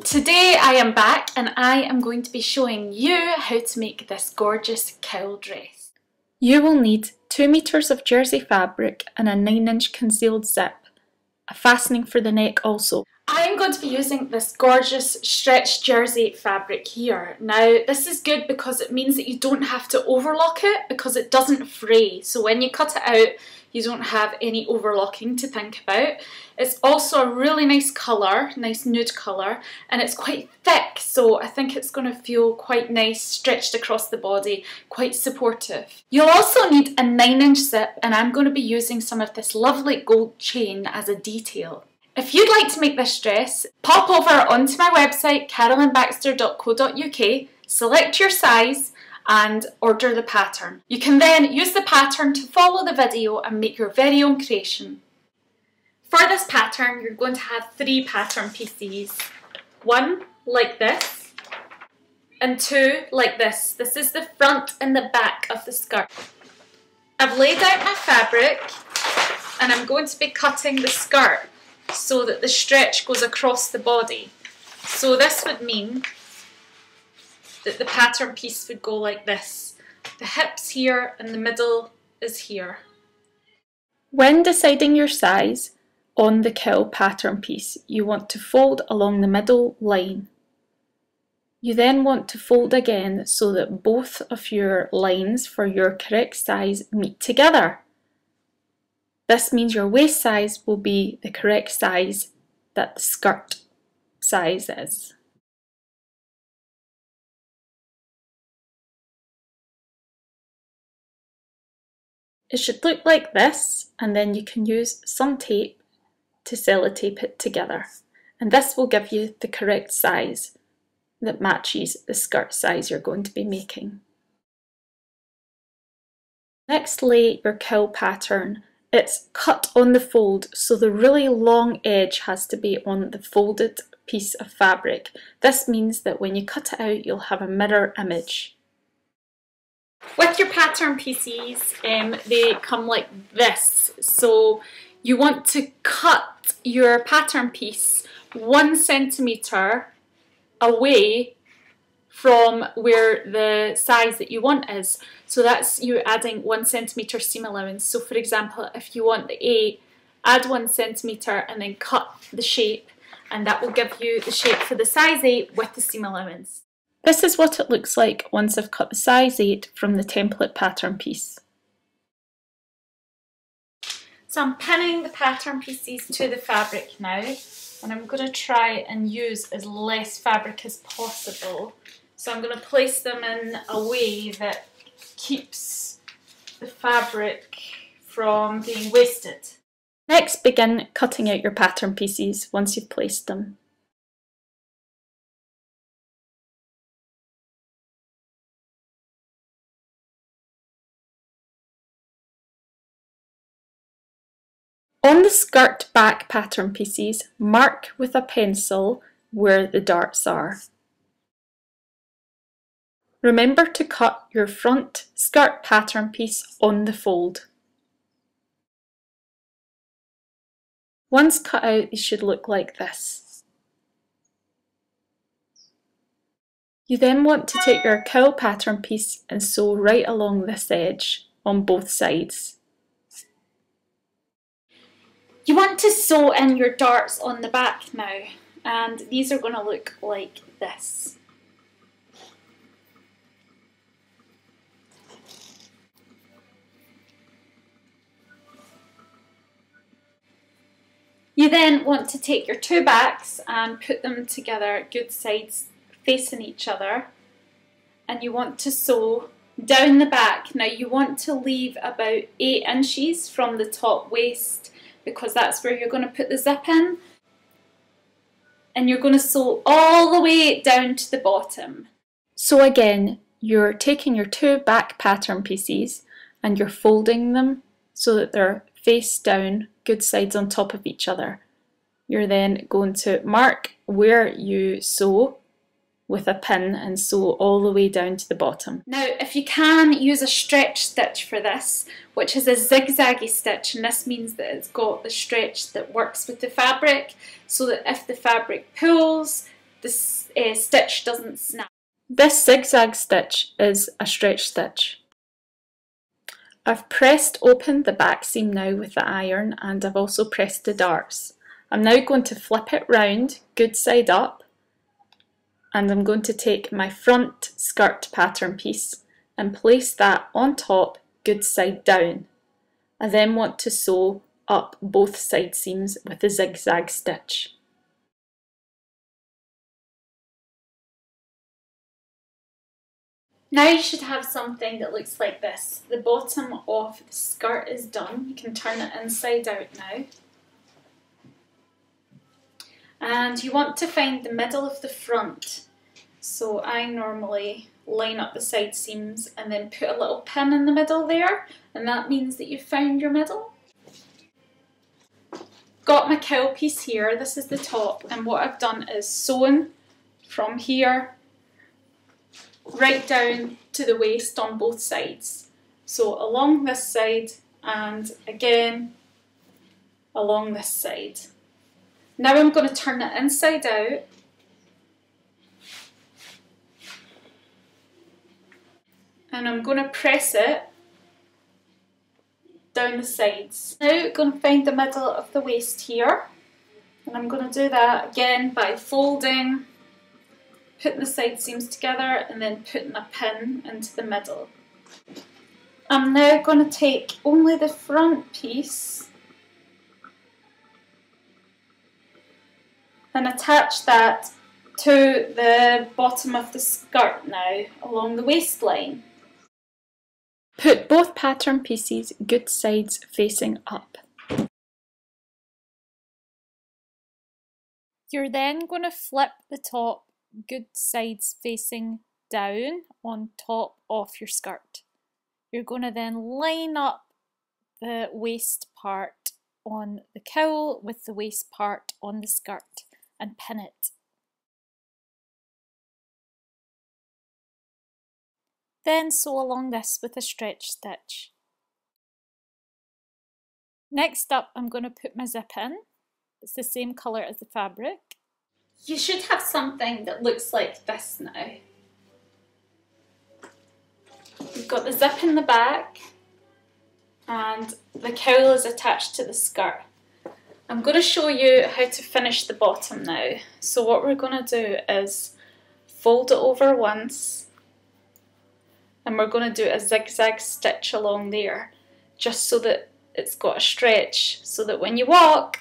Today I am back and I am going to be showing you how to make this gorgeous cowl dress. You will need 2 meters of jersey fabric and a 9-inch concealed zip, a fastening for the neck also. I am going to be using this gorgeous stretched jersey fabric here. Now this is good because it means that you don't have to overlock it because it doesn't fray. So when you cut it out, you don't have any overlocking to think about. It's also a really nice colour, nice nude colour, and it's quite thick, so I think it's going to feel quite nice stretched across the body, quite supportive. You'll also need a 9-inch zip, and I'm going to be using some of this lovely gold chain as a detail. If you'd like to make this dress, pop over onto my website carolynbaxter.co.uk, select your size and order the pattern. You can then use the pattern to follow the video and make your very own creation. For this pattern, you're going to have 3 pattern pieces. 1 like this, and 2 like this. This is the front and the back of the skirt. I've laid out my fabric and I'm going to be cutting the skirt so that the stretch goes across the body. So this would mean that the pattern piece would go like this. The hips here and the middle is here. When deciding your size on the cowl pattern piece, you want to fold along the middle line. You then want to fold again so that both of your lines for your correct size meet together. This means your waist size will be the correct size that the skirt size is. It should look like this, and then you can use some tape to sellotape it together. And this will give you the correct size that matches the skirt size you're going to be making. Next, lay your cowl pattern. It's cut on the fold, so the really long edge has to be on the folded piece of fabric. This means that when you cut it out, you'll have a mirror image. With your pattern pieces, they come like this. So you want to cut your pattern piece 1 centimetre away from where the size that you want is. So that's you adding 1 centimetre seam allowance. So for example, if you want the 8, add 1 centimetre and then cut the shape, and that will give you the shape for the size 8 with the seam allowance. This is what it looks like once I've cut the size 8 from the template pattern piece. So I'm pinning the pattern pieces to the fabric now, and I'm going to try and use as less fabric as possible. So I'm going to place them in a way that keeps the fabric from being wasted. Next, begin cutting out your pattern pieces once you've placed them. On the skirt back pattern pieces, mark with a pencil where the darts are. Remember to cut your front skirt pattern piece on the fold. Once cut out, they should look like this. You then want to take your cowl pattern piece and sew right along this edge on both sides. You want to sew in your darts on the back now, and these are going to look like this. You then want to take your 2 backs and put them together, good sides facing each other, and you want to sew down the back. Now you want to leave about 8 inches from the top waist, because that's where you're going to put the zip in, and you're going to sew all the way down to the bottom. So again, you're taking your 2 back pattern pieces and you're folding them so that they're face down, good sides on top of each other. You're then going to mark where you sew with a pin and sew all the way down to the bottom. Now, if you can, use a stretch stitch for this, which is a zigzaggy stitch, and this means that it's got the stretch that works with the fabric, so that if the fabric pulls, the stitch doesn't snap. This zigzag stitch is a stretch stitch. I've pressed open the back seam now with the iron, and I've also pressed the darts. I'm now going to flip it round, good side up, and I'm going to take my front skirt pattern piece and place that on top, good side down. I then want to sew up both side seams with a zigzag stitch. Now you should have something that looks like this. The bottom of the skirt is done. You can turn it inside out now. And you want to find the middle of the front. So I normally line up the side seams and then put a little pin in the middle there, and that means that you've found your middle. Got my cowl piece here, this is the top, and what I've done is sewn from here right down to the waist on both sides. So along this side and again along this side. Now I'm going to turn it inside out and I'm going to press it down the sides. Now I'm going to find the middle of the waist here, and I'm going to do that again by folding, putting the side seams together and then putting a pin into the middle. I'm now going to take only the front piece and attach that to the bottom of the skirt now along the waistline. Put both pattern pieces good sides facing up. You're then going to flip the top good sides facing down on top of your skirt. You're going to then line up the waist part on the cowl with the waist part on the skirt and pin it. Then sew along this with a stretch stitch. Next up, I'm going to put my zip in. It's the same colour as the fabric. You should have something that looks like this now. You've got the zip in the back and the cowl is attached to the skirt. I'm going to show you how to finish the bottom now. So what we're going to do is fold it over once, and we're going to do a zigzag stitch along there, just so that it's got a stretch, so that when you walk,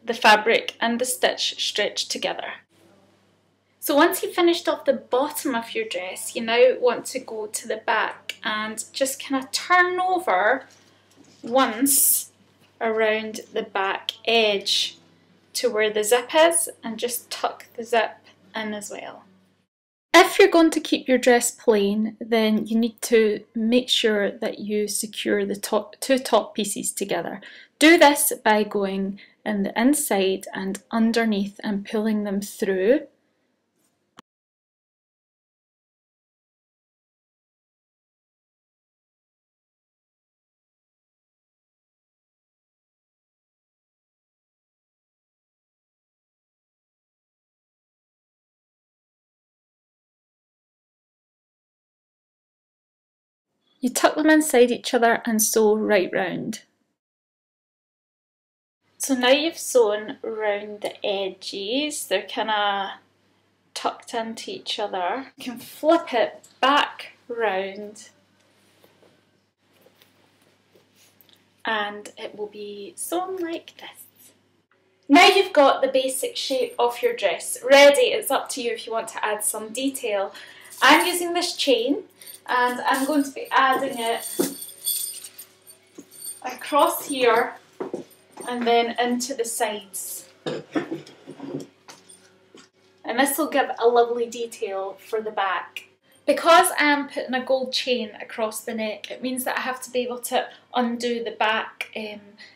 the fabric and the stitch stretch together. So once you've finished off the bottom of your dress, you now want to go to the back and just kind of turn over once around the back edge to where the zip is, and just tuck the zip in as well. If you're going to keep your dress plain, then you need to make sure that you secure the two top pieces together. Do this by going in the inside and underneath and pulling them through. You tuck them inside each other and sew right round. So now you've sewn round the edges, they're kind of tucked into each other. You can flip it back round and it will be sewn like this. Now you've got the basic shape of your dress ready. It's up to you if you want to add some detail. I'm using this chain and I'm going to be adding it across here and then into the sides. And this will give a lovely detail for the back. Because I'm putting a gold chain across the neck, it means that I have to be able to undo the back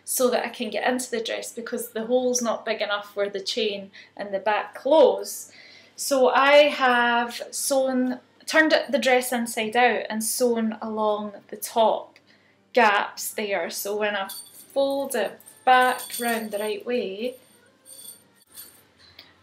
so that I can get into the dress, because the hole's not big enough where the chain and the back close. So I have turned the dress inside out and sewn along the top gaps there. So when I fold it back round the right way,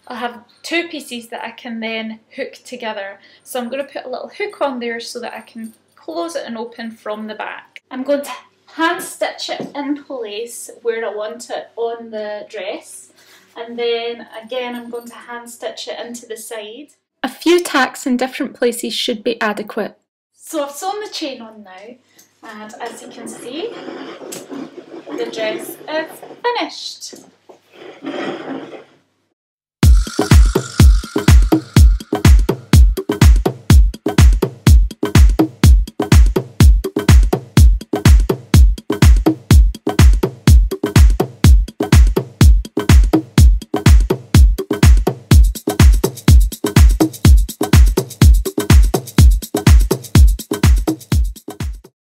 I'll have two pieces that I can then hook together. So I'm going to put a little hook on there so that I can close it and open from the back. I'm going to hand stitch it in place where I want it on the dress, and then again I'm going to hand stitch it into the side. A few tacks in different places should be adequate. So I've sewn the chain on now, and as you can see, the dress is finished.